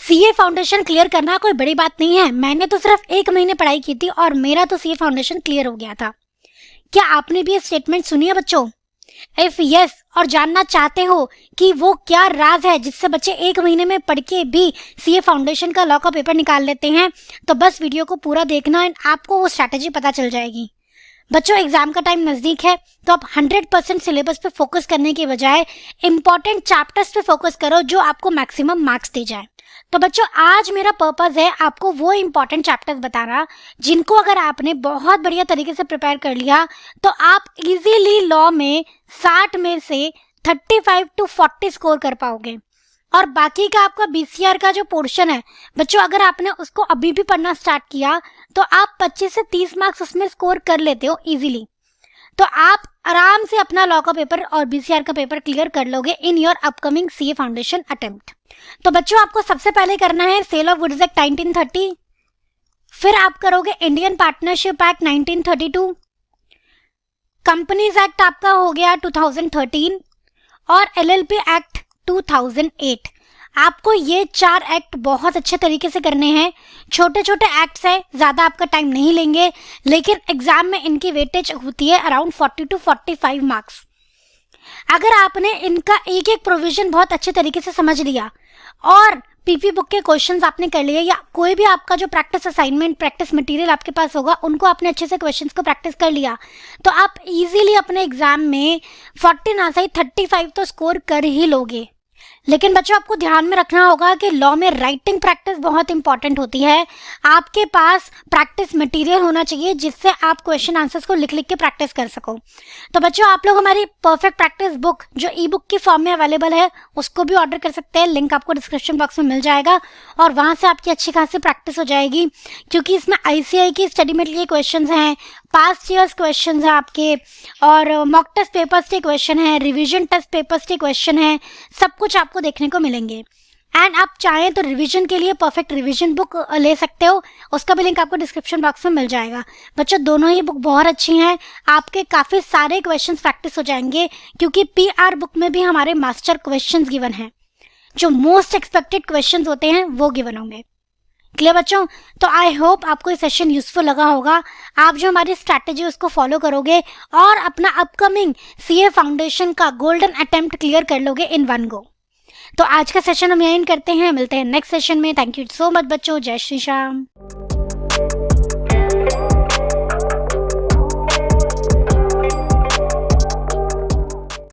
CA foundation clear करना कोई बड़ी बात नहीं है। मैंने तो सिर्फ 1 महीने पढ़ाई की थी और मेरा तो सीए फाउंडेशन क्लियर हो गया था। क्या आपने भी ये स्टेटमेंट सुनी है बच्चों? इफ यस और जानना चाहते हो कि वो क्या राज है जिससे बच्चे 1 महीने में पढ़ के भी सीए फाउंडेशन का लॉ का पेपर निकाल लेते हैं, तो बस वीडियो को पूरा देखना एंड आपको वो स्ट्रैटेजी पता चल जाएगी। बच्चों, एग्जाम का टाइम नज़दीक है तो आप 100% सिलेबस पे फोकस करने के बजाय इंपॉर्टेंट चैप्टर्स पे फोकस करो जो आपको मैक्सिमम मार्क्स दे जाए। तो बच्चों, आज मेरा पर्पस है आपको वो इंपॉर्टेंट चैप्टर्स बताना जिनको अगर आपने बहुत बढ़िया तरीके से प्रिपेयर कर लिया तो आप इजीली लॉ में 60 में से 35 to 40 स्कोर कर पाओगे। और बाकी का आपका बीसीआर का जो पोर्शन है बच्चों, अगर आपने उसको अभी भी पढ़ना स्टार्ट किया तो आप 25 से 30 मार्क्स उसमें स्कोर कर लेते हो इजीली। तो आप आराम से अपना लॉ का पेपर और बीसीआर का पेपर क्लियर कर लोगे in your upcoming CA foundation attempt. तो बच्चों, आपको सबसे पहले करना है सेल ऑफ गुड्स एक्ट 1930, फिर आप करोगे Indian partnership act 1932, companies act आपका हो गया 2013 और एलएलपी एक्ट 2008। आपको ये 4 एक्ट बहुत अच्छे तरीके से करने हैं। छोटे छोटे एक्ट्स है, ज़्यादा आपका टाइम नहीं लेंगे, लेकिन एग्जाम में इनकी वेटेज होती है अराउंड 40 to 45 मार्क्स। अगर आपने इनका एक एक प्रोविजन बहुत अच्छे तरीके से समझ लिया और पीपी बुक के क्वेश्चंस आपने कर लिए या कोई भी आपका जो प्रैक्टिस असाइनमेंट प्रैक्टिस मटेरियल आपके पास होगा उनको आपने अच्छे से क्वेश्चंस को प्रैक्टिस कर लिया, तो आप इजीली अपने एग्जाम में 40 ना सही 35 तो स्कोर कर ही लोगे। लेकिन बच्चों, आपको ध्यान में रखना होगा कि लॉ में राइटिंग प्रैक्टिस बहुत इंपॉर्टेंट होती है। आपके पास प्रैक्टिस मटेरियल होना चाहिए जिससे आप क्वेश्चन आंसर्स को लिख लिख के प्रैक्टिस कर सको। तो बच्चों, आप लोग हमारी परफेक्ट प्रैक्टिस बुक जो ई बुक की फॉर्म में अवेलेबल है उसको भी ऑर्डर कर सकते हैं। लिंक आपको डिस्क्रिप्शन बॉक्स में मिल जाएगा और वहाँ से आपकी अच्छी खासी प्रैक्टिस हो जाएगी, क्योंकि इसमें आईसीआई की स्टडी मेटेरियल के क्वेश्चन हैं, पास्ट ईयर्स क्वेश्चन है आपके, और मॉक टेस्ट पेपर्स के क्वेश्चन है, रिवीजन टेस्ट पेपर्स के क्वेश्चन है, सब कुछ आपको देखने को मिलेंगे। एंड आप चाहें तो रिवीजन के लिए परफेक्ट रिवीजन बुक ले सकते हो, उसका भी लिंक आपको डिस्क्रिप्शन बॉक्स में मिल जाएगा। बच्चों, दोनों ही बुक बहुत अच्छी हैं, आपके काफ़ी सारे क्वेश्चंस प्रैक्टिस हो जाएंगे, क्योंकि पीआर बुक में भी हमारे मास्टर क्वेश्चंस गिवन हैं, जो मोस्ट एक्सपेक्टेड क्वेश्चंस होते हैं वो गिवन होंगे। क्लियर बच्चों? तो आई होप आपको ये सेशन यूजफुल लगा होगा। आप जो हमारी स्ट्रैटेजी उसको फॉलो करोगे और अपना अपकमिंग सीए फाउंडेशन का गोल्डन अटेम्प्ट क्लियर कर लोगे इन वन गो। तो आज का सेशन हम यहीं करते हैं, मिलते हैं नेक्स्ट सेशन में। थैंक यू सो मच बच्चों, जय श्री श्याम।